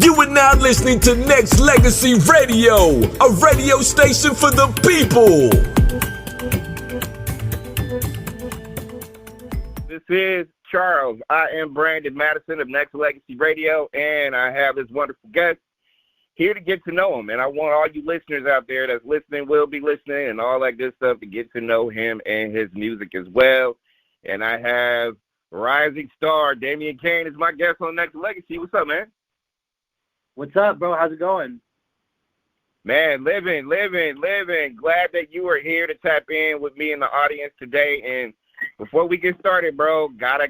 You are now listening to Nexxlegacy Radio, a radio station for the people. This is Charles. I am Brandon Madison of Nexxlegacy Radio, and I have this wonderful guest here to get to know him. And I want all you listeners out there that's listening, will be listening, and all that good stuff to get to know him and his music as well. And I have rising star Damien Kane is my guest on Nexxlegacy. What's up, man? What's up, bro? How's it going? Man, living. Glad that you are here to tap in with me in the audience today. And before we get started, bro, gotta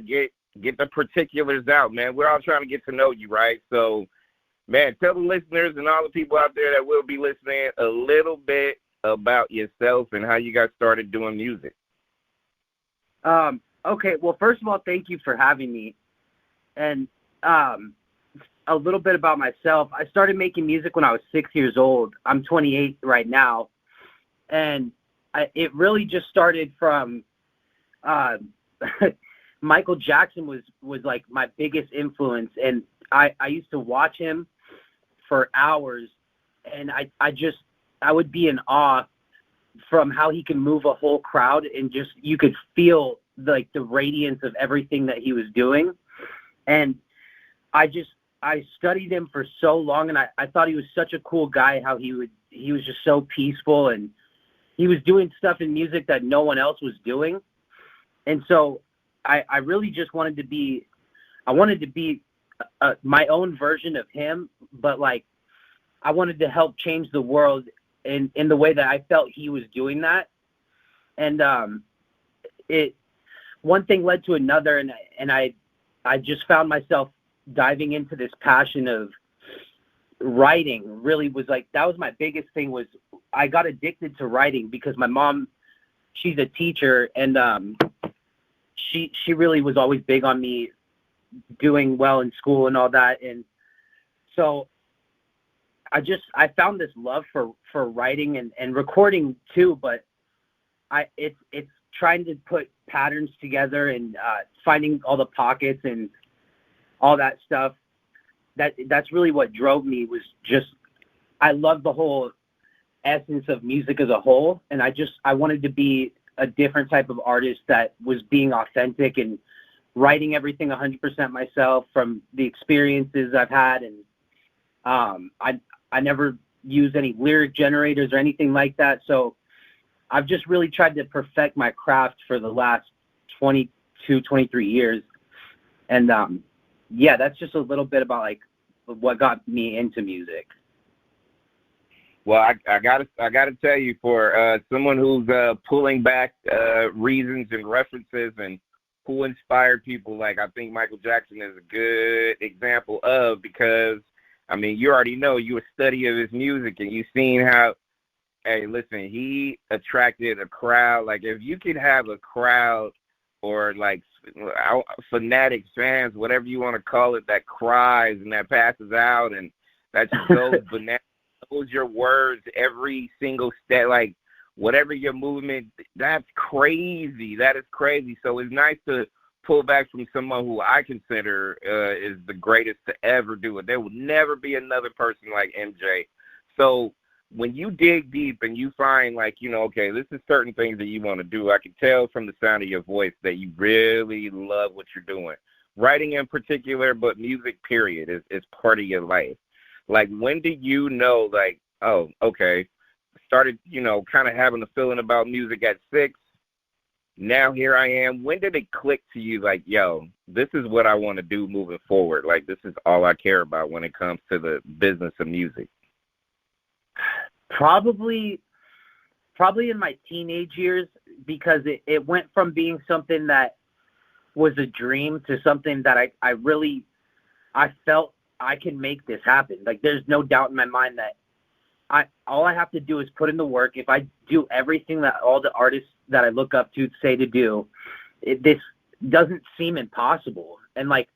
get the particulars out, man. We're all trying to get to know you, right? So, man, tell the listeners and all the people out there that will be listening a little bit about yourself and how you got started doing music. Okay, well, first of all, thank you for having me. And a little bit about myself. I started making music when I was 6 years old. I'm 28 right now. And it really just started from Michael Jackson was like my biggest influence. And I used to watch him for hours. And I would be in awe from how he can move a whole crowd, and just you could feel like the radiance of everything that he was doing. And I studied him for so long, and I thought he was such a cool guy, how he was just so peaceful, and he was doing stuff in music that no one else was doing. And so I really just wanted to be my own version of him, but like I wanted to help change the world in the way that I felt he was doing that. And one thing led to another, and I just found myself diving into this passion of writing. Really was like, that was my biggest thing. Was I got addicted to writing because my mom, she's a teacher, and she really was always big on me doing well in school and all that. And so I found this love for writing and recording too, but it's trying to put patterns together and finding all the pockets and all that stuff. That's really what drove me. Was just I love the whole essence of music as a whole, and I wanted to be a different type of artist that was being authentic and writing everything 100% myself from the experiences I've had. And I never use any lyric generators or anything like that. So I've just really tried to perfect my craft for the last 22, 23 years. And yeah, that's just a little bit about like what got me into music. Well, I gotta tell you, for someone who's pulling back reasons and references and who inspired people, like I think Michael Jackson is a good example of, because I mean, you already know, you a study of his music, and you've seen how, hey, listen, he attracted a crowd. Like, if you could have a crowd or like fanatics, fans, whatever you want to call it, that cries and that passes out and that just goes bananas, knows your words, every single step, like whatever your movement, that's crazy. That is crazy. So it's nice to pull back from someone who I consider is the greatest to ever do it. There will never be another person like MJ. So when you dig deep and you find, like, you know, okay, this is certain things that you want to do, I can tell from the sound of your voice that you really love what you're doing. Writing in particular, but music, period, is part of your life. Like, when did you know, like, oh, okay, started, you know, kind of having a feeling about music at 6, now here I am. When did it click to you, like, yo, this is what I want to do moving forward? Like, this is all I care about when it comes to the business of music. Probably in my teenage years, because it went from being something that was a dream to something that I felt I can make this happen. Like, there's no doubt in my mind that all I have to do is put in the work. If I do everything that all the artists that I look up to say to do, this doesn't seem impossible. And like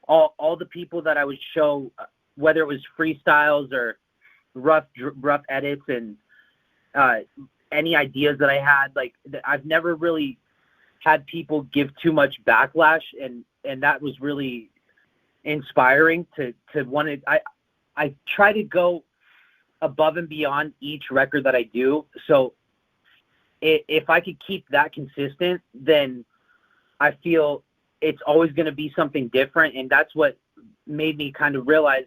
all the people that I would show, whether it was freestyles or rough edits and any ideas that I had, like I've never really had people give too much backlash, and that was really inspiring to want to. I try to go above and beyond each record that I do. So if I could keep that consistent, then I feel it's always going to be something different. And that's what made me kind of realize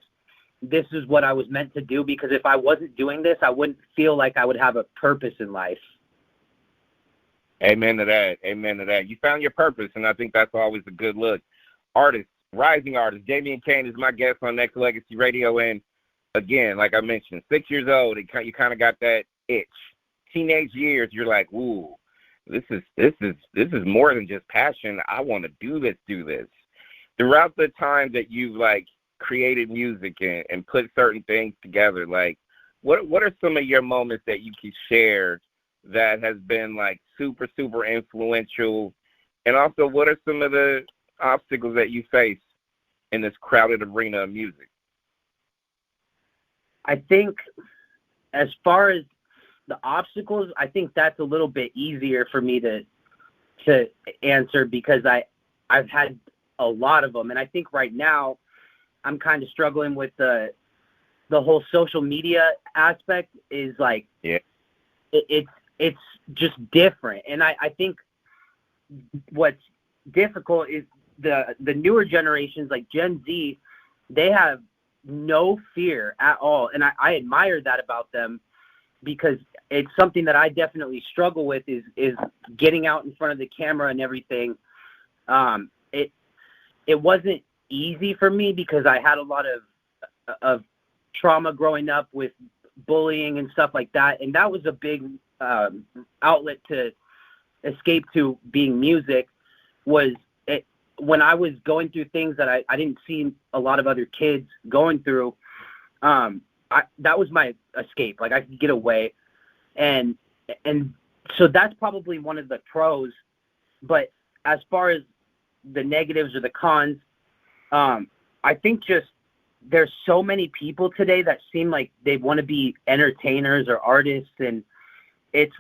this is what I was meant to do, because if I wasn't doing this, I wouldn't feel like I would have a purpose in life. Amen to that. Amen to that. You found your purpose, and I think that's always a good look. Artist, rising artist, Damien Kane is my guest on Nexxlegacy Radio, and again, like I mentioned, 6 years old, you kind of got that itch. Teenage years, you're like, ooh, this is more than just passion. I want to do this. Throughout the time that you've like created music and put certain things together, like what are some of your moments that you can share that has been like super, super influential? And also, what are some of the obstacles that you face in this crowded arena of music? I think as far as the obstacles, I think that's a little bit easier for me to answer, because I've had a lot of them. And I think right now I'm kind of struggling with the whole social media aspect is like, yeah, it's just different. And I think what's difficult is the newer generations, like Gen Z, they have no fear at all. And I admire that about them, because it's something that I definitely struggle with is getting out in front of the camera and everything. It wasn't easy for me because I had a lot of trauma growing up with bullying and stuff like that. And that was a big outlet to escape to being music. Was it when I was going through things that I didn't see a lot of other kids going through. That was my escape. Like I could get away. And so that's probably one of the pros. But as far as the negatives or the cons, I think just there's so many people today that seem like they want to be entertainers or artists, and it's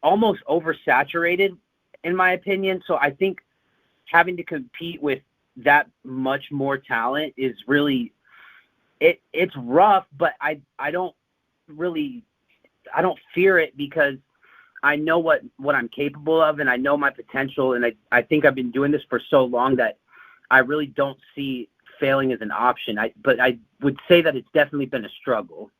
almost oversaturated in my opinion. So I think having to compete with that much more talent is really, it's rough, but I don't fear it, because I know what I'm capable of, and I know my potential. And I think I've been doing this for so long that I really don't see failing as an option. But I would say that it's definitely been a struggle.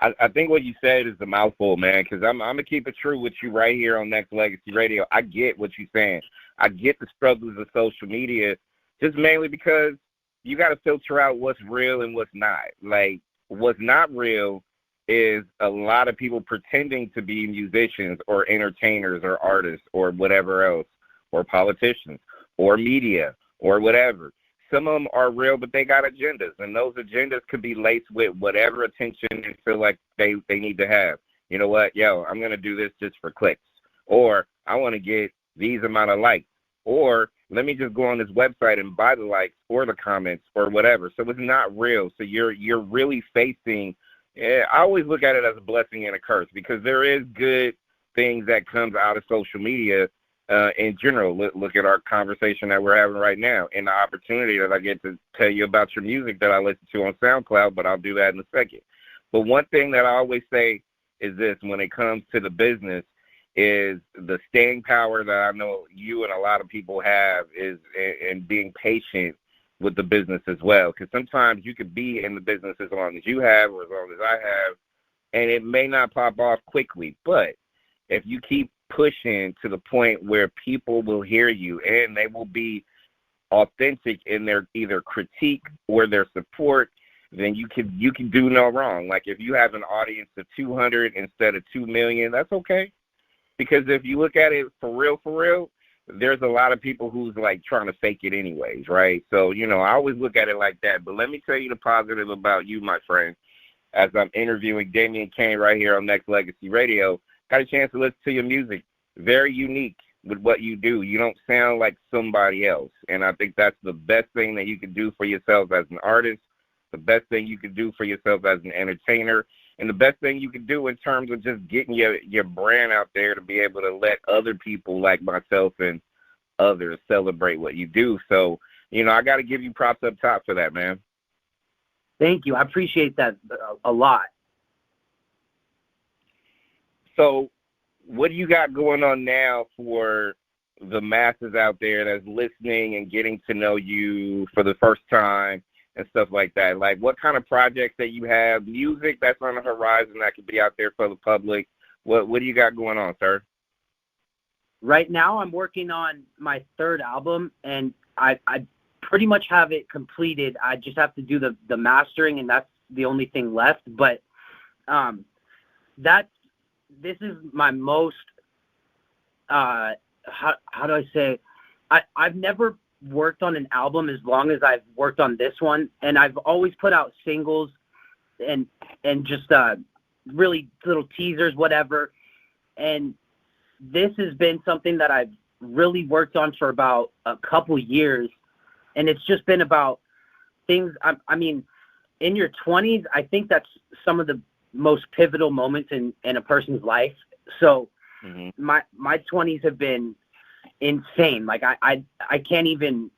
I think what you said is a mouthful, man, because I'm going to keep it true with you right here on Nexxlegacy Radio. I get what you're saying. I get the struggles of social media, just mainly because you got to filter out what's real and what's not. Like, what's not real is a lot of people pretending to be musicians or entertainers or artists or whatever else, or politicians or media or whatever. Some of them are real, but they got agendas, and those agendas could be laced with whatever attention they feel like they need to have. You know what? Yo, I'm going to do this just for clicks, or I want to get these amount of likes, or let me just go on this website and buy the likes or the comments or whatever. So it's not real. So you're really facing, I always look at it as a blessing and a curse, because there is good things that comes out of social media in general. Look at our conversation that we're having right now, and the opportunity that I get to tell you about your music that I listen to on SoundCloud, but I'll do that in a second. But one thing that I always say is this: when it comes to the business, is the staying power that I know you and a lot of people have is in being patient with the business as well. Because sometimes you could be in the business as long as you have or as long as I have, and it may not pop off quickly. But if you keep pushing to the point where people will hear you and they will be authentic in their either critique or their support, then you can do no wrong. Like if you have an audience of 200 instead of 2 million, that's okay. Because if you look at it for real, there's a lot of people who's like trying to fake it anyways, right? So, I always look at it like that. But let me tell you the positive about you, my friend. As I'm interviewing Damien Kane right here on Nexxlegacy Radio, got a chance to listen to your music. Very unique with what you do. You don't sound like somebody else. And I think that's the best thing that you can do for yourself as an artist, the best thing you can do for yourself as an entertainer, and the best thing you can do in terms of just getting your brand out there to be able to let other people like myself and others celebrate what you do. So, I got to give you props up top for that, man. Thank you. I appreciate that a lot. So what do you got going on now for the masses out there that's listening and getting to know you for the first time and stuff like that? Like, what kind of projects that you have, music that's on the horizon that could be out there for the public? What do you got going on, sir? Right now I'm working on my third album, and I pretty much have it completed. I just have to do the mastering, and that's the only thing left. But this is my most how do I say? I've never worked on an album as long as I've worked on this one, and I've always put out singles and just really little teasers, whatever. And this has been something that I've really worked on for about a couple years, and it's just been about things. I mean, in your 20s, I think that's some of the most pivotal moments in a person's life. So my 20s have been insane. Like I can't even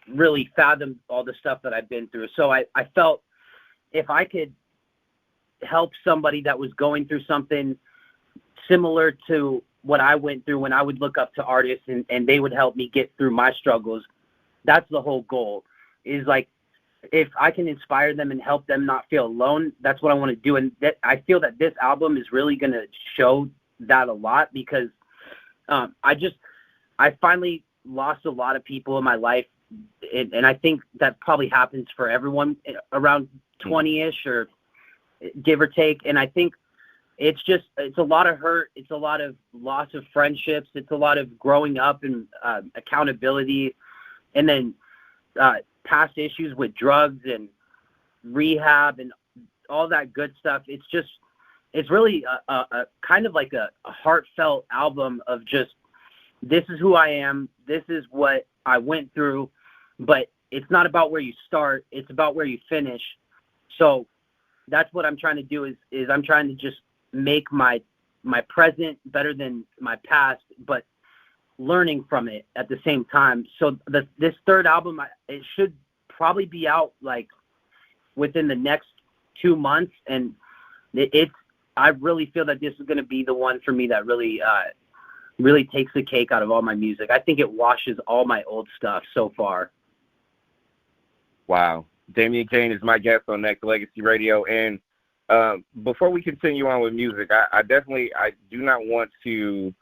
really fathom all the stuff that I've been through. So I felt if I could help somebody that was going through something similar to what I went through when I would look up to artists and they would help me get through my struggles, that's the whole goal. Is like, if I can inspire them and help them not feel alone, that's what I want to do. And that, I feel that this album is really going to show that a lot, because I finally lost a lot of people in my life. And I think that probably happens for everyone around 20-ish or give or take. And I think it's a lot of hurt. It's a lot of loss of friendships. It's a lot of growing up and accountability, and then past issues with drugs and rehab and all that good stuff. It's really a kind of like a heartfelt album of just, this is who I am. This is what I went through, but it's not about where you start. It's about where you finish. So that's what I'm trying to do is I'm trying to just make my present better than my past, but learning from it at the same time. So this third album, it should probably be out like within the next 2 months. And I really feel that this is going to be the one for me that really takes the cake out of all my music. I think it washes all my old stuff so far. Wow. Damien Kane is my guest on Nexxlegacy Radio. And before we continue on with music, I do not want to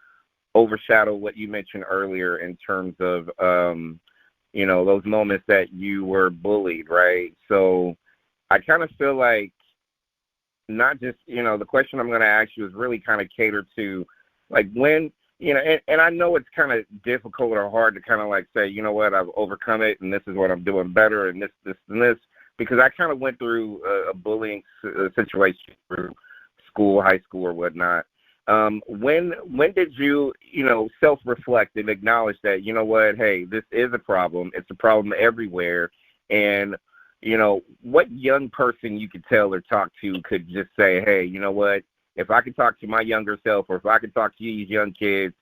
overshadow what you mentioned earlier in terms of, those moments that you were bullied, right? So I kind of feel like not just, the question I'm going to ask you is really kind of catered to, like, when, and I know it's kind of difficult or hard to kind of like say, you know what, I've overcome it and this is what I'm doing better and this, and this, because I kind of went through a bullying situation through school, high school or whatnot. When did you, self-reflect and acknowledge that, you know what, hey, this is a problem. It's a problem everywhere. And, what young person you could tell or talk to could just say, hey, you know what, if I could talk to my younger self, or if I could talk to these young kids,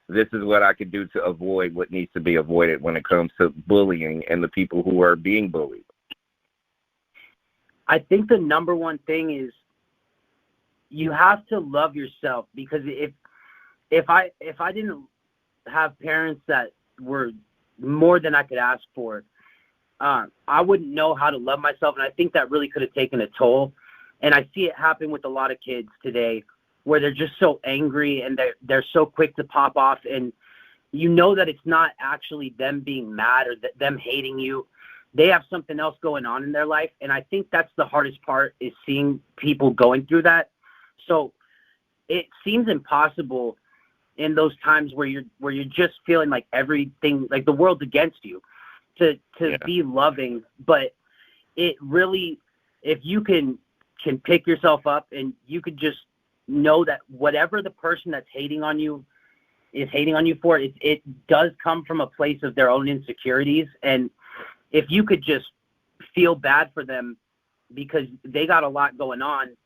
this is what I could do to avoid what needs to be avoided when it comes to bullying and the people who are being bullied? I think the number one thing is you have to love yourself, because if I didn't have parents that were more than I could ask for, I wouldn't know how to love myself. And I think that really could have taken a toll. And I see it happen with a lot of kids today, where they're just so angry and they're so quick to pop off. And that it's not actually them being mad or them hating you. They have something else going on in their life. And I think that's the hardest part, is seeing people going through that. So it seems impossible in those times where you're just feeling like everything, like the world's against you, to be loving. But it really, if you can pick yourself up and you could just know that whatever the person that's hating on you is hating on you for, it does come from a place of their own insecurities. And if you could just feel bad for them because they got a lot going on,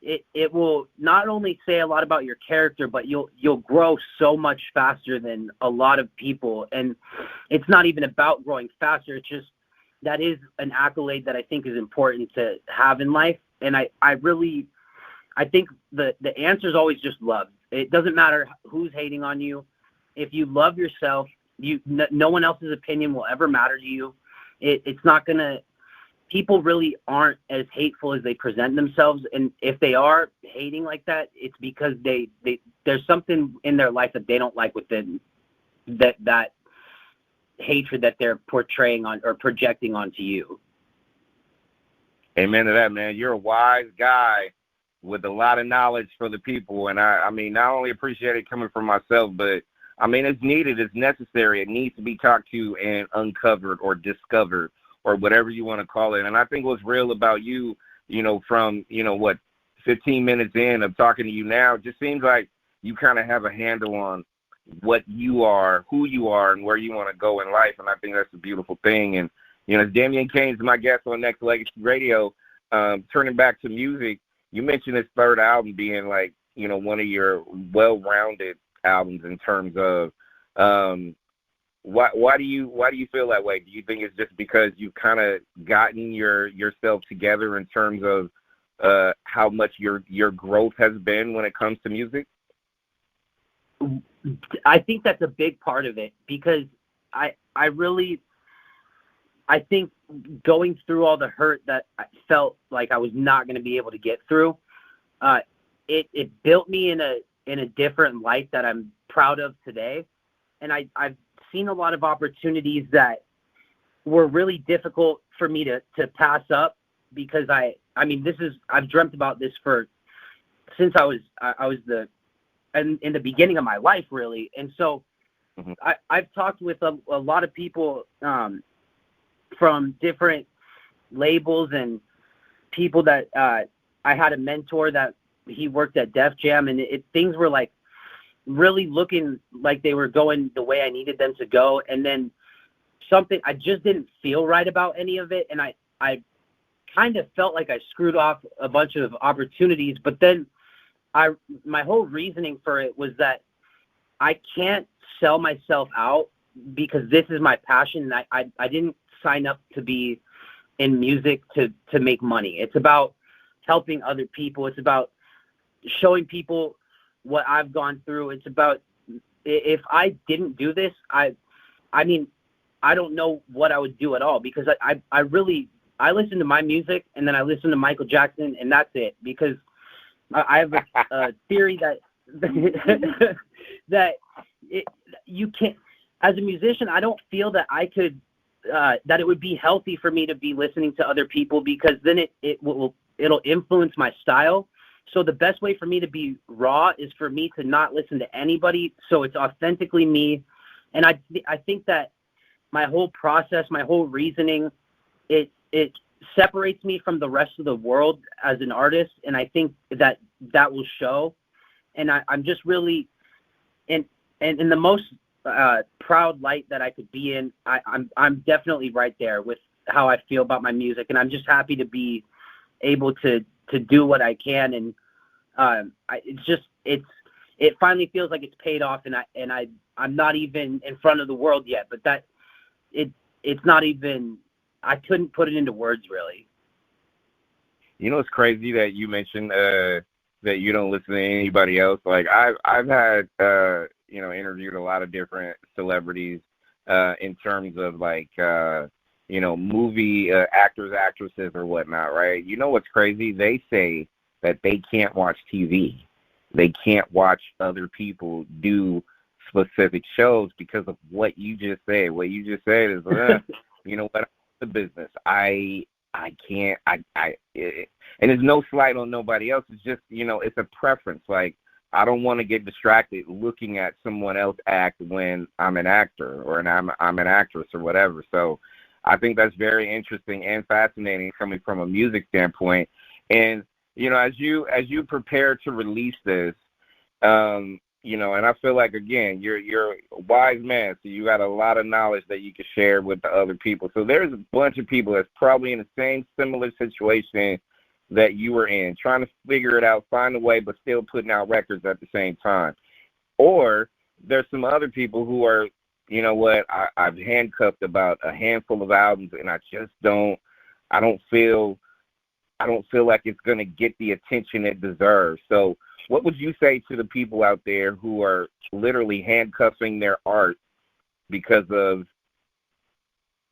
it will not only say a lot about your character, but you'll grow so much faster than a lot of people. And it's not even about growing faster. It's just, that is an accolade that I think is important to have in life. And I think the answer is always just love. It doesn't matter who's hating on you. If you love yourself, no one else's opinion will ever matter to you. It's not going to, people really aren't as hateful as they present themselves. And if they are hating like that, it's because there's something in their life that they don't like within that hatred that they're portraying on or projecting onto you. Amen to that, man. You're a wise guy with a lot of knowledge for the people. And I mean, not only appreciate it coming from myself, but I mean, it's needed, it's necessary. It needs to be talked to and uncovered or discovered or whatever you want to call it. And I think what's real about you, from, 15 minutes in of talking to you now, just seems like you kind of have a handle on what you are, who you are, and where you want to go in life. And I think that's a beautiful thing. And, Damien Kane is my guest on Nexxlegacy Radio. Turning back to music, you mentioned this third album being like, one of your well-rounded albums in terms of why do you feel that way? Do you think it's just because you've kind of gotten yourself together in terms of how much your growth has been when it comes to music? I think that's a big part of it, because I think going through all the hurt that I felt like I was not going to be able to get through, it built me in a different light that I'm proud of today. And I've seen a lot of opportunities that were really difficult for me to pass up, because I've dreamt about this since I was in the beginning of my life, really. And so I've talked with a lot of people from different labels and people that I had a mentor that he worked at Def Jam, and things were like really looking like they were going the way I needed them to go. And then I just didn't feel right about any of it. And I kind of felt like I screwed off a bunch of opportunities, but then my whole reasoning for it was that I can't sell myself out, because this is my passion. And I didn't sign up to be in music to make money. It's about helping other people. It's about showing people what I've gone through. It's about, if I didn't do this, I don't know what I would do at all, because I listen to my music and then I listen to Michael Jackson, and that's it. Because I have a theory that you can't, as a musician, I don't feel that I could, that it would be healthy for me to be listening to other people, because then it'll influence my style. So the best way for me to be raw is for me to not listen to anybody, so it's authentically me. And I think that my whole process, my whole reasoning, it separates me from the rest of the world as an artist, and I think that will show. And I'm just really in the most proud light that I could be in. I'm definitely right there with how I feel about my music, and I'm just happy to be able to do what I can. And it finally feels like it's paid off, and I'm not even in front of the world yet, but it's not even, I couldn't put it into words, really. It's crazy that you mentioned that you don't listen to anybody else. Like I've had interviewed a lot of different celebrities in terms of like movie actors, actresses, or whatnot, right? What's crazy? They say that they can't watch TV. They can't watch other people do specific shows because of what you just said. What you just said is, what, the business. I can't. And there's no slight on nobody else. It's just, it's a preference. Like, I don't want to get distracted looking at someone else act when I'm an actor or I'm an actress or whatever. So I think that's very interesting and fascinating coming from a music standpoint. And, as you prepare to release this, and I feel like, again, you're a wise man, so you got a lot of knowledge that you can share with the other people. So there's a bunch of people that's probably in the same similar situation that you were in, trying to figure it out, find a way, but still putting out records at the same time. Or there's some other people who are, you know what, I've handcuffed about a handful of albums, and I don't feel like it's going to get the attention it deserves. So what would you say to the people out there who are literally handcuffing their art because of,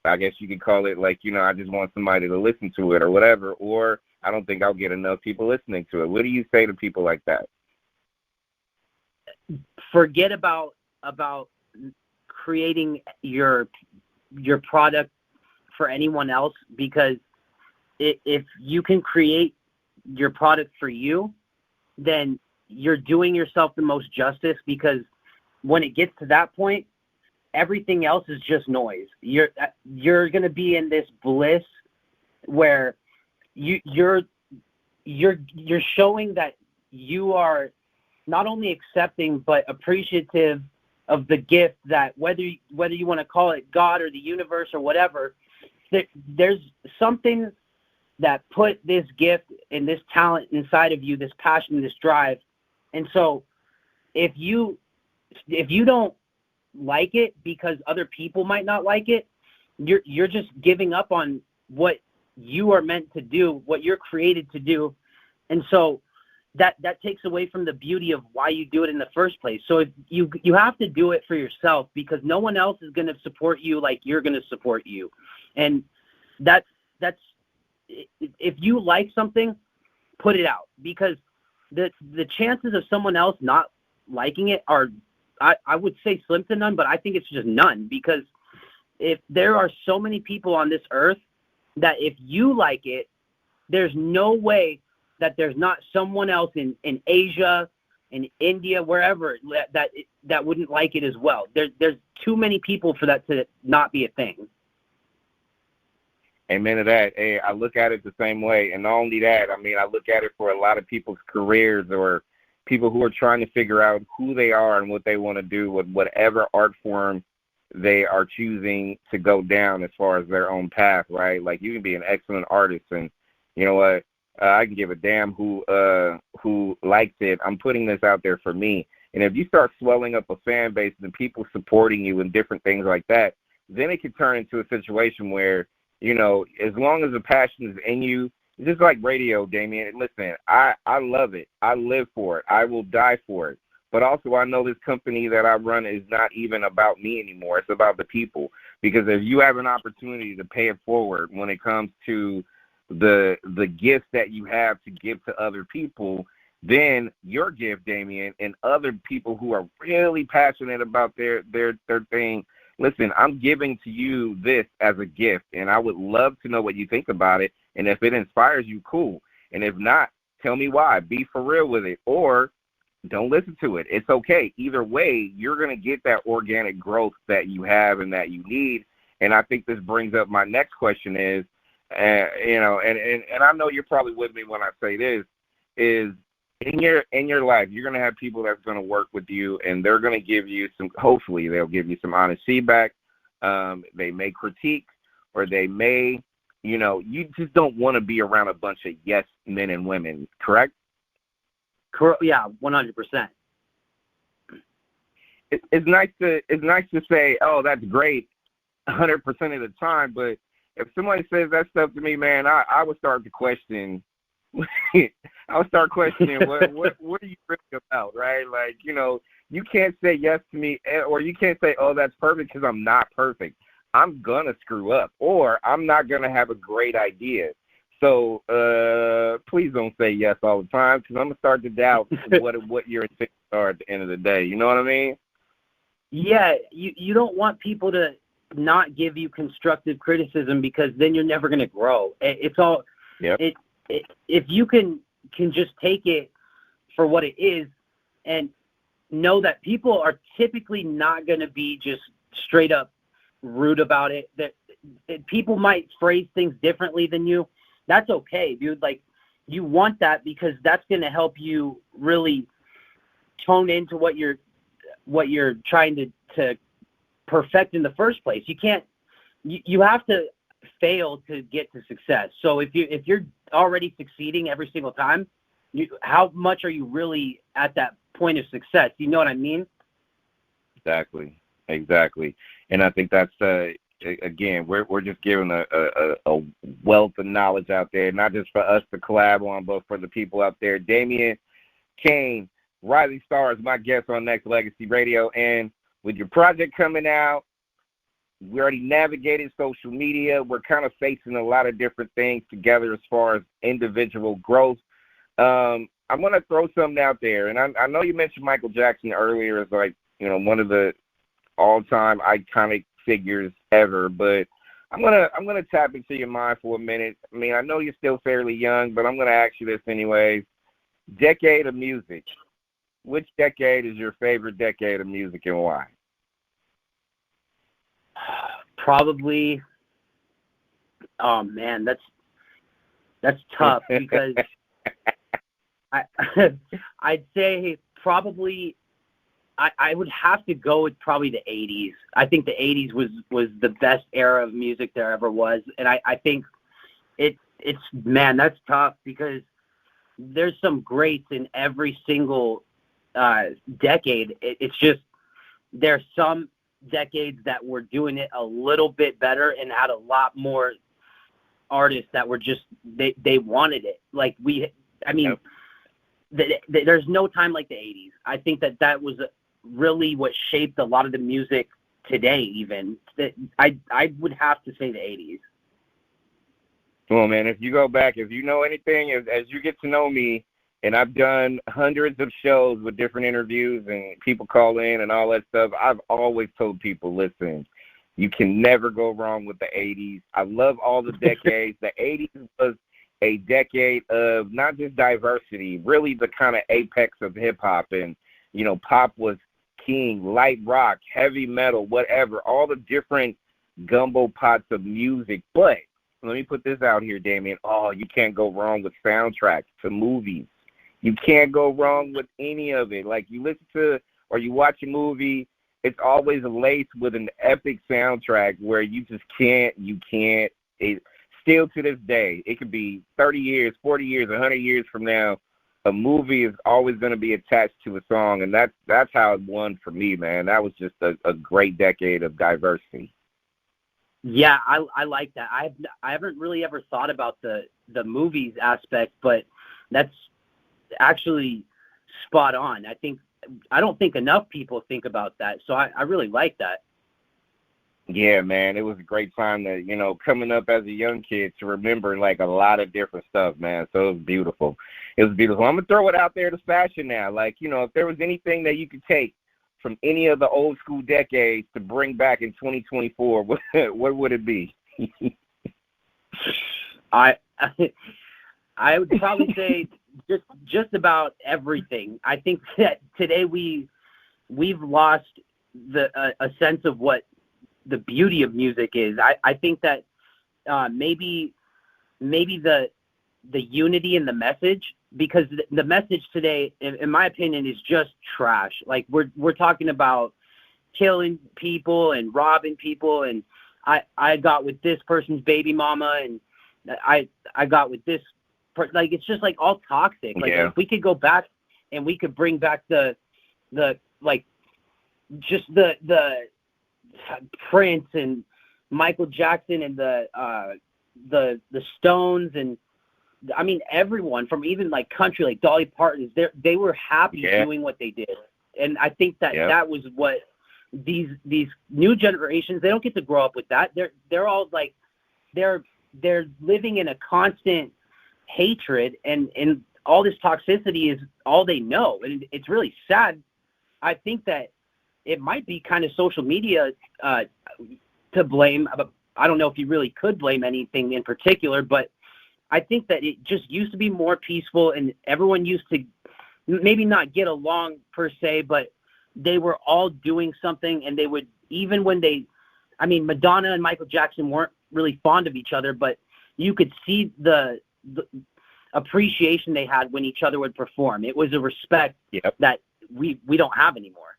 I guess you could call it like, I just want somebody to listen to it or whatever, or I don't think I'll get enough people listening to it. What do you say to people like that? Forget about creating your product for anyone else, because if you can create your product for you, then you're doing yourself the most justice, because when it gets to that point, everything else is just noise. You're going to be in this bliss where you're showing that you are not only accepting but appreciative of the gift that, whether you want to call it God or the universe or whatever, there's something that put this gift and this talent inside of you, this passion, this drive. And so if you don't like it because other people might not like it, you're just giving up on what you are meant to do, what you're created to do. And so that takes away from the beauty of why you do it in the first place. So if you have to do it for yourself, because no one else is going to support you like you're going to support you. And that's if you like something, put it out, because the chances of someone else not liking it are, I would say, slim to none, but I think it's just none, because if there are so many people on this earth that if you like it, there's no way that there's not someone else in Asia, in India, wherever, that wouldn't like it as well. There's too many people for that to not be a thing. Amen to that. Hey, I look at it the same way. And not only that, I mean, I look at it for a lot of people's careers, or people who are trying to figure out who they are and what they want to do with whatever art form they are choosing to go down as far as their own path, right? Like, you can be an excellent artist, and you know what? I can give a damn who likes it. I'm putting this out there for me. And if you start swelling up a fan base and people supporting you and different things like that, then it can turn into a situation where, as long as the passion is in you, just like radio, Damien, listen, I love it. I live for it. I will die for it. But also, I know this company that I run is not even about me anymore. It's about the people. Because if you have an opportunity to pay it forward when it comes to the gift that you have to give to other people, then your gift, Damien, and other people who are really passionate about their thing, listen, I'm giving to you this as a gift, and I would love to know what you think about it. And if it inspires you, cool. And if not, tell me why. Be for real with it. Or don't listen to it. It's okay. Either way, you're going to get that organic growth that you have and that you need. And I think this brings up my next question is, and I know you're probably with me when I say this, is in your life, you're going to have people that's going to work with you, and they're going to give you hopefully they'll give you some honest feedback. They may critique, or they may, you just don't want to be around a bunch of yes men and women, correct? Correct. Yeah, 100%. It's nice to say, oh, that's great 100% of the time, but if somebody says that stuff to me, man, I would start to question. I would start questioning what are you really about, right? Like, you can't say yes to me, or you can't say, oh, that's perfect, because I'm not perfect. I'm gonna screw up, or I'm not gonna have a great idea. So please don't say yes all the time, because I'm gonna start to doubt what your intentions are at the end of the day. You know what I mean? Yeah, you don't want people to not give you constructive criticism, because then you're never going to grow. It's all, yep. If you can just take it for what it is, and know that people are typically not going to be just straight up rude about it, that people might phrase things differently than you. That's okay, dude. Like, you want that, because that's going to help you really tone into what you're trying to perfect in the first place. You have to fail to get to success. So if you're already succeeding every single time, how much are you really at that point of success? You know what I mean? Exactly. And I think that's again, we're just giving a wealth of knowledge out there, not just for us to collab on, but for the people out there. Damien Kane, Rising Star, is my guest on Nexxlegacy Radio, and with your project coming out, we already navigated social media. We're kind of facing a lot of different things together as far as individual growth. I'm going to throw something out there, and I know you mentioned Michael Jackson earlier as like, one of the all-time iconic figures ever, but I'm gonna tap into your mind for a minute. I mean, I know you're still fairly young, but I'm gonna ask you this anyways. Decade of music. Which decade is your favorite decade of music, and why? Probably. Oh man, that's tough because I'd say probably. I would have to go with probably the 80s. I think the 80s was the best era of music there ever was. And I think it's man, that's tough because there's some greats in every single decade. It's just there's some decades that were doing it a little bit better and had a lot more artists that were just, they wanted it. Like there's no time like the 80s. I think that was really what shaped a lot of the music today. Even that I would have to say the 80s. Well, man, if you go back, if you know anything, as you get to know me, and I've done hundreds of shows with different interviews and people call in and all that stuff, I've always told people, listen, you can never go wrong with the 80s. I love all the decades. The 80s was a decade of not just diversity, really the kind of apex of hip-hop. And, pop was king, light rock, heavy metal, whatever, all the different gumbo pots of music. But let me put this out here, Damien. Oh, you can't go wrong with soundtracks to movies. You can't go wrong with any of it. Like, you listen to or you watch a movie, it's always laced with an epic soundtrack where you just can't. Still to this day, it could be 30 years, 40 years, 100 years from now, a movie is always going to be attached to a song, and that's how it won for me, man. That was just a great decade of diversity. Yeah, I like that. I haven't really ever thought about the movies aspect, but that's actually spot on. I don't think enough people think about that, so I really like that. Yeah, man, it was a great time to, coming up as a young kid to remember, like, a lot of different stuff, man. So it was beautiful. I'm going to throw it out there to fashion now. Like, if there was anything that you could take from any of the old school decades to bring back in 2024, what would it be? I would probably say just about everything. I think that today we've lost a sense of what the beauty of music is. I think that maybe the unity in the message, because the message today, in my opinion, is just trash. Like we're talking about killing people and robbing people, and I got with this person's baby mama, and I got with this. Like it's just like all toxic. Like if we could go back and we could bring back the Prince and Michael Jackson and the Stones, and I mean everyone from even like country, like Dolly Parton, they were happy doing what they did. And I think that was what these new generations, they don't get to grow up with that. They're all like they're living in a constant hatred, and all this toxicity is all they know, and it's really sad. I think that it might be kind of social media to blame. I don't know if you really could blame anything in particular, but I think that it just used to be more peaceful, and everyone used to maybe not get along per se, but they were all doing something, and they would, even when Madonna and Michael Jackson weren't really fond of each other, but you could see the appreciation they had when each other would perform. It was a respect that we don't have anymore.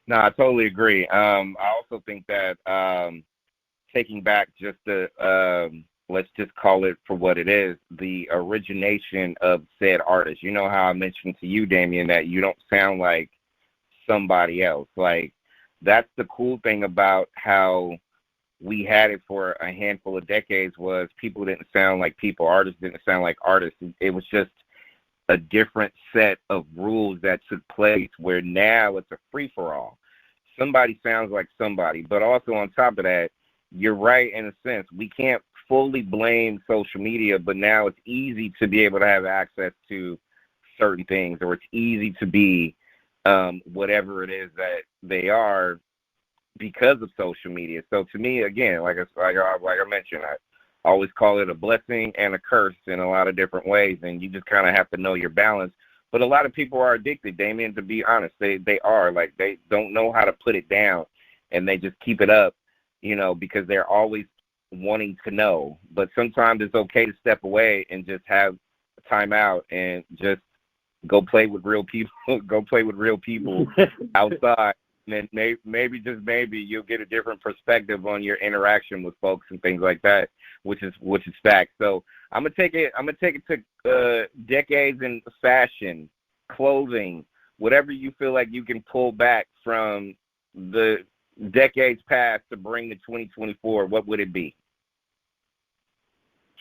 No, I totally agree. I also think that taking back just the let's just call it for what it is, the origination of said artist. You know how I mentioned to you, Damien, that you don't sound like somebody else. Like, that's the cool thing about how we had it for a handful of decades, was people didn't sound like people, artists didn't sound like artists. It was just a different set of rules that took place, where now it's a free-for-all. Somebody sounds like somebody. But also on top of that, you're right in a sense. We can't fully blame social media, but now it's easy to be able to have access to certain things, or it's easy to be whatever it is that they are because of social media. So to me, again, like I mentioned, I always call it a blessing and a curse in a lot of different ways, and you just kind of have to know your balance. But a lot of people are addicted, Damien, to be honest. They are. Like, they don't know how to put it down, and they just keep it up, because they're always wanting to know. But sometimes it's okay to step away and just have a time out and just go play with real people, outside. And then maybe, just maybe, you'll get a different perspective on your interaction with folks and things like that, which is fact. So I'm gonna take it to decades in fashion, clothing, whatever you feel like you can pull back from the decades past to bring to 2024. What would it be?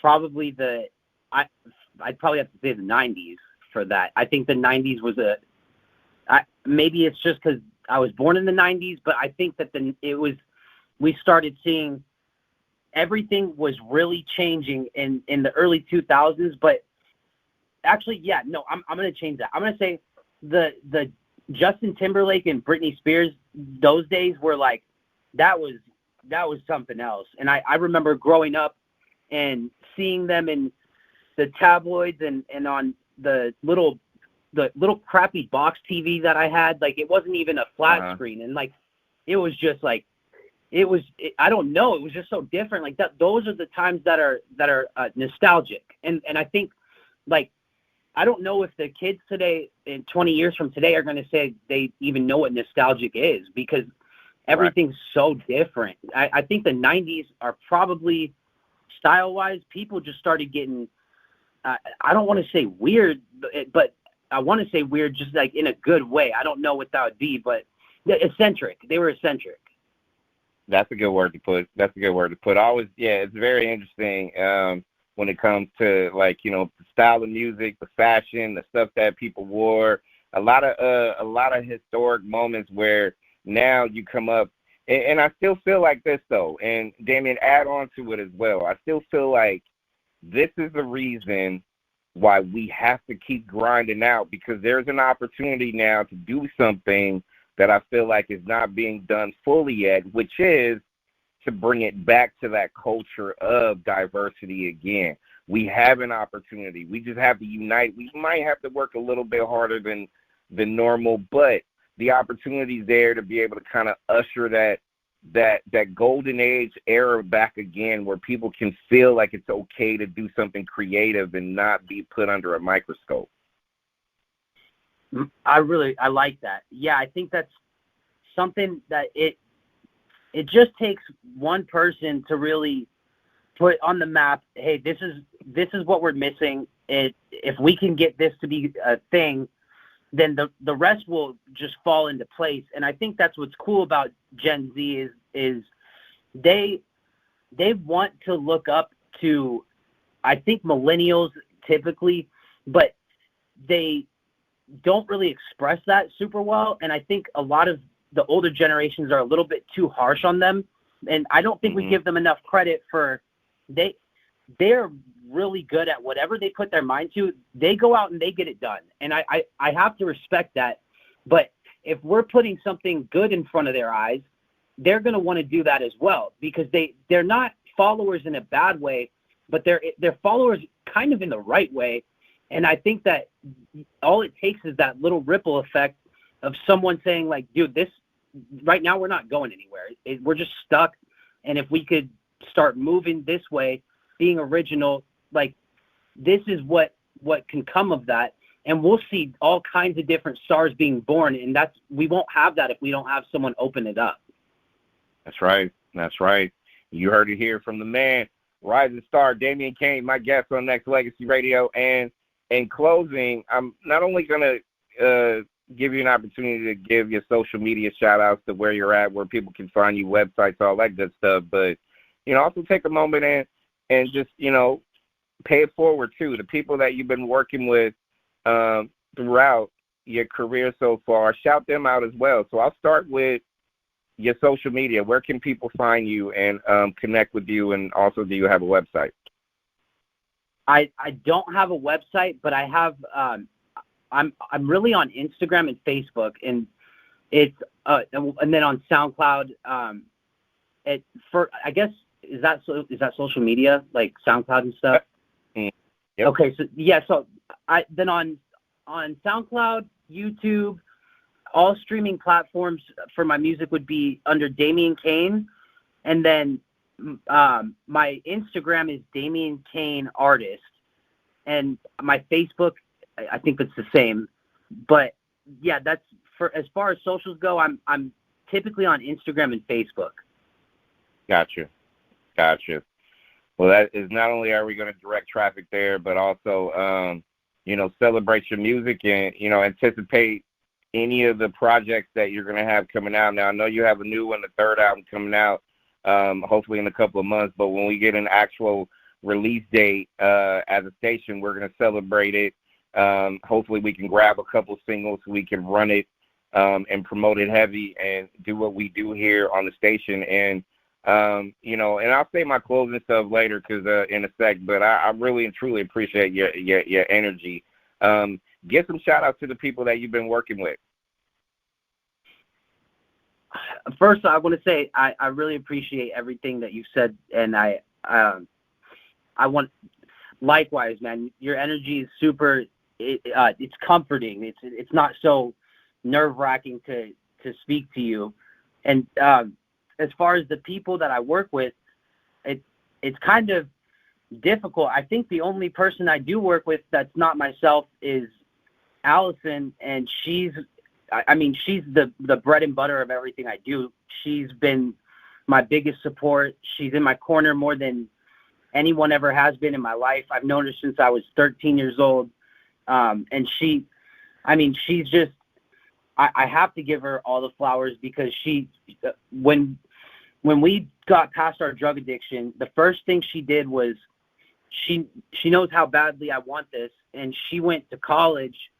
Probably I'd probably have to say the 90s for that. I think the 90s was maybe it's just because I was born in the 90s, but I think that we started seeing everything was really changing in the early 2000s. But actually, yeah, no, I'm going to change that. I'm going to say the Justin Timberlake and Britney Spears, those days were like, that was something else. And I remember growing up and seeing them in the tabloids and on the little crappy box TV that I had. Like, it wasn't even a flat screen. And like, it was just like, I don't know. It was just so different. Like that, those are the times that are nostalgic. And I think, like, I don't know if the kids today, in 20 years from today, are going to say they even know what nostalgic is, because everything's so different. I think the 90s are probably, style-wise, people just started getting, I don't want to say weird, but I want to say weird just like in a good way. I don't know what that would be, but eccentric. They were eccentric. That's a good word to put. Always, yeah, it's very interesting when it comes to, like, the style of music, the fashion, the stuff that people wore. A lot of historic moments where now you come up, and I still feel like this though. And Damien, add on to it as well. I still feel like this is the reason why we have to keep grinding out, because there's an opportunity now to do something that I feel like is not being done fully yet, which is to bring it back to that culture of diversity again. We have an opportunity. We just have to unite. We might have to work a little bit harder than normal, but the opportunity is there to be able to kind of usher that golden age era back again, where people can feel like it's okay to do something creative and not be put under a microscope. I like that. Yeah, I think that's something that it just takes one person to really put on the map, hey, this is what we're missing. If we can get this to be a thing, then the rest will just fall into place. And I think that's what's cool about Gen Z is they want to look up to, I think, millennials typically, but they don't really express that super well. And I think a lot of the older generations are a little bit too harsh on them. And I don't think we give them enough credit for, they're really good at whatever they put their mind to. They go out and they get it done. And I have to respect that. But if we're putting something good in front of their eyes, they're going to want to do that as well, because they're not followers in a bad way, but they're followers kind of in the right way. And I think that all it takes is that little ripple effect of someone saying, like, dude, this right now we're not going anywhere. We're just stuck. And if we could start moving this way, being original, like, this is what can come of that. And we'll see all kinds of different stars being born. And we won't have that if we don't have someone open it up. That's right. You heard it here from the man, rising star Damien Kane, my guest on Nexxlegacy Radio. And in closing, I'm not only going to give you an opportunity to give your social media shout-outs to where you're at, where people can find you, websites, all that good stuff, but, also take a moment and just, pay it forward, too. The people that you've been working with throughout your career so far, shout them out as well. So I'll start with your social media. Where can people find you and connect with you, and also do you have a website? I don't have a website, but I have I'm really on Instagram and Facebook, and it's and then on SoundCloud. I guess is that social media, like SoundCloud and stuff? Yep. Okay, so yeah, so I then on SoundCloud, YouTube, all streaming platforms for my music would be under Damien Kane, and then my Instagram is Damien Kane Artist, and my Facebook, I think it's the same. But yeah, that's for as far as socials go. I'm typically on Instagram and Facebook. Gotcha. Well, that is, not only are we going to direct traffic there, but also celebrate your music and anticipate any of the projects that you're going to have coming out. Now, I know you have a new one, the third album coming out, hopefully in a couple of months. But when we get an actual release date as a station, we're going to celebrate it. Hopefully we can grab a couple singles so we can run it and promote it heavy and do what we do here on the station. And, and I'll say my closing stuff later in a sec, but I really and truly appreciate your energy. Get some shout outs to the people that you've been working with. First, I want to say I really appreciate everything that you said, and I want, likewise, man. Your energy is super. It's comforting. It's not so nerve-wracking to speak to you. And as far as the people that I work with, it's kind of difficult. I think the only person I do work with that's not myself is Allison, and she's the bread and butter of everything I do. She's been my biggest support. She's in my corner more than anyone ever has been in my life. I've known her since I was 13 years old. And she's just, I have to give her all the flowers, because when we got past our drug addiction, the first thing she did was she knows how badly I want this. And she went to college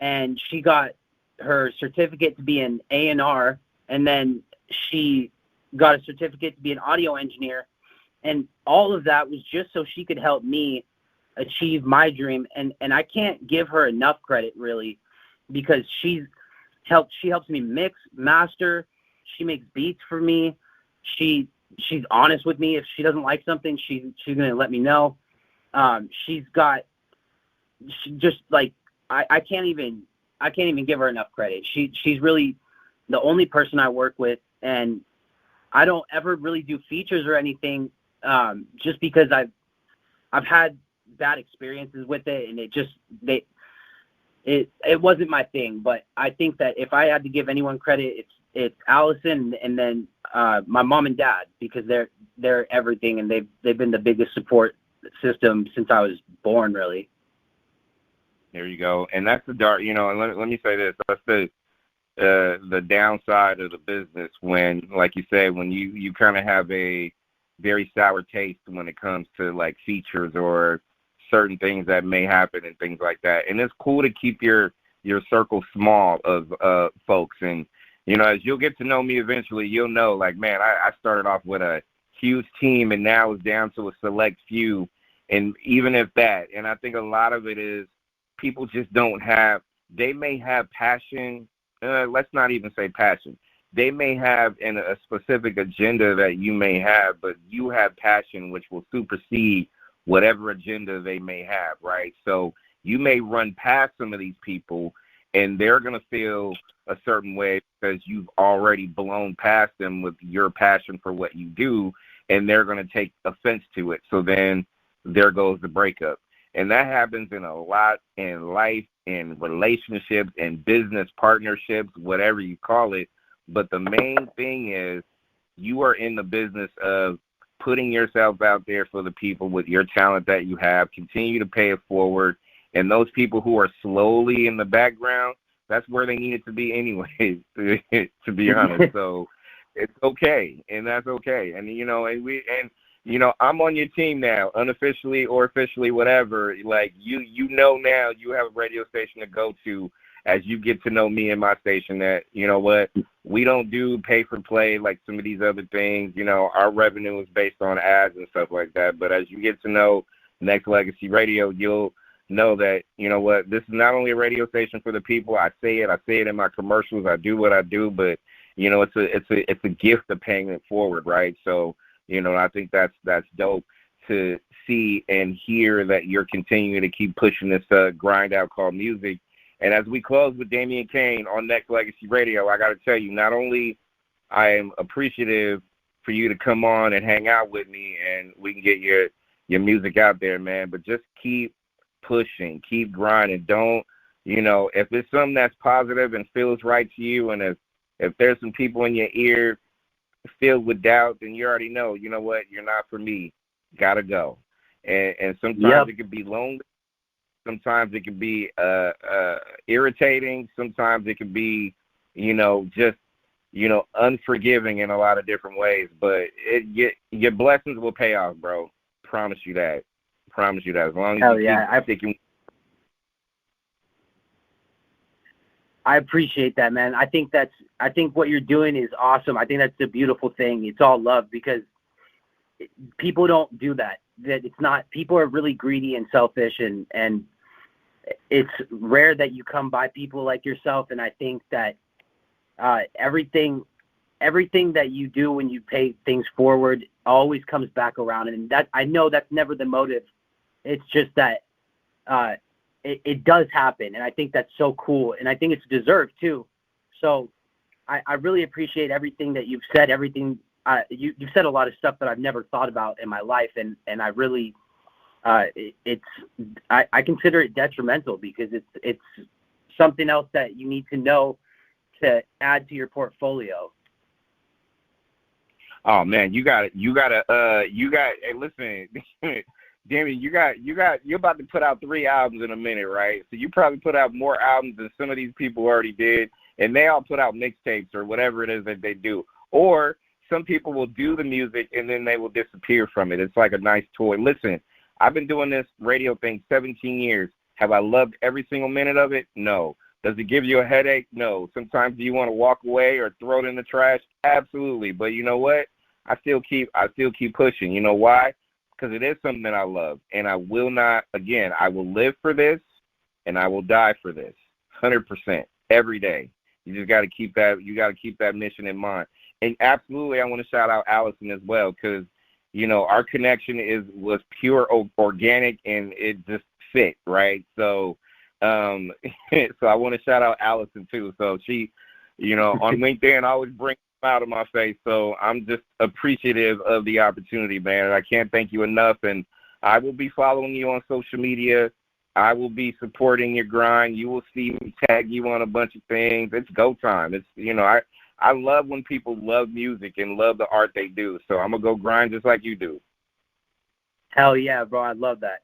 and she got her certificate to be an A&R. And then she got a certificate to be an audio engineer. And all of that was just so she could help me achieve my dream. And I can't give her enough credit, really, because she helps me mix, master. She makes beats for me. She's honest with me. If she doesn't like something, she's going to let me know. I can't even give her enough credit. She's really the only person I work with, and I don't ever really do features or anything, just because I've had bad experiences with it, and it wasn't my thing. But I think that if I had to give anyone credit, it's Allison, and then my mom and dad, because they're everything, and they've been the biggest support system since I was born, really. There you go. And that's the dark, and let me say this, that's the downside of the business, when, like you said, when you kind of have a very sour taste when it comes to like features or certain things that may happen and things like that. And it's cool to keep your circle small of folks. And, as you'll get to know me eventually, you'll know, like, man, I started off with a huge team, and now it's down to a select few. And even if that, and I think a lot of it is people just they may have passion. Let's not even say passion. They may have a specific agenda that you may have, but you have passion, which will supersede whatever agenda they may have, right? So you may run past some of these people, and they're going to feel a certain way because you've already blown past them with your passion for what you do, and they're going to take offense to it. So then there goes the breakup. And that happens in a lot in life, in relationships, in business partnerships, whatever you call it. But the main thing is you are in the business of putting yourself out there for the people with your talent that you have. Continue to pay it forward. And those people who are slowly in the background, that's where they need it to be anyway, to be honest. So it's okay, and that's okay. And, I'm on your team now, unofficially or officially, whatever. Like, now you have a radio station to go to as you get to know me and my station that, we don't do pay for play like some of these other things. Our revenue is based on ads and stuff like that. But as you get to know Nexxlegacy Radio, you'll know that, this is not only a radio station for the people. I say it in my commercials. I do what I do, but, it's a gift of paying it forward, right? So, I think that's dope to see and hear that you're continuing to keep pushing this grind out called music. And as we close with Damien Kane on Nexxlegacy Radio, I got to tell you, not only I am appreciative for you to come on and hang out with me and we can get your music out there, man, but just keep pushing, keep grinding. Don't, if it's something that's positive and feels right to you, and if there's some people in your ear filled with doubt, then you already know, what, you're not for me. Gotta go. And sometimes it can be lonely. Sometimes it can be irritating. Sometimes it can be, just, unforgiving in a lot of different ways. But your blessings will pay off, bro. Promise you that. As long as you keep sticking. I appreciate that, man. I think what you're doing is awesome. I think that's a beautiful thing. It's all love, because people don't do that. That it's not, people are really greedy and selfish, and it's rare that you come by people like yourself. And I think that everything that you do when you pay things forward always comes back around. And that, I know that's never the motive. It's just that it does happen. And I think that's so cool. And I think it's deserved too. So I really appreciate everything that you've said, everything. You've said a lot of stuff that I've never thought about in my life. And I really, I consider it detrimental, because it's something else that you need to know to add to your portfolio. Oh man, you got, hey, listen, Damien, you're about to put out 3 albums in a minute, right? So you probably put out more albums than some of these people already did, and they all put out mixtapes or whatever it is that they do. Or some people will do the music and then they will disappear from it. It's like a nice toy. Listen, I've been doing this radio thing 17 years. Have I loved every single minute of it? No. Does it give you a headache? No. Sometimes do you want to walk away or throw it in the trash? Absolutely. But you know what? I still keep pushing. You know why? Because it is something that I love, and I will not, again, I will live for this, and I will die for this, 100%, every day. You just got to keep that mission in mind. And absolutely, I want to shout out Allison as well, because, our connection was pure organic, and it just fit, right? So, so I want to shout out Allison too. So she, on LinkedIn, I always bring out of my face. So I'm just appreciative of the opportunity, man. And I can't thank you enough. And I will be following you on social media. I will be supporting your grind. You will see me tag you on a bunch of things. It's go time. It's, I love when people love music and love the art they do. So I'm going to go grind just like you do. Hell yeah, bro. I love that.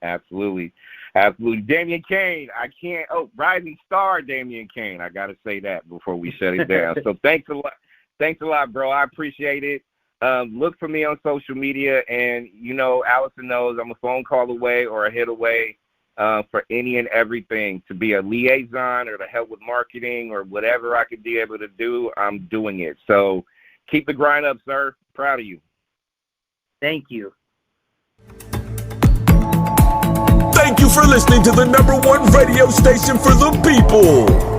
Absolutely. Damien Kane, rising star Damien Kane. I got to say that before we shut it down. So thanks a lot, bro. I appreciate it. Look for me on social media, and, Allison knows I'm a phone call away or a hit away for any and everything, to be a liaison or to help with marketing or whatever I could be able to do. I'm doing it. So keep the grind up, sir. Proud of you. Thank you. Thank you for listening to the #1 radio station for the people.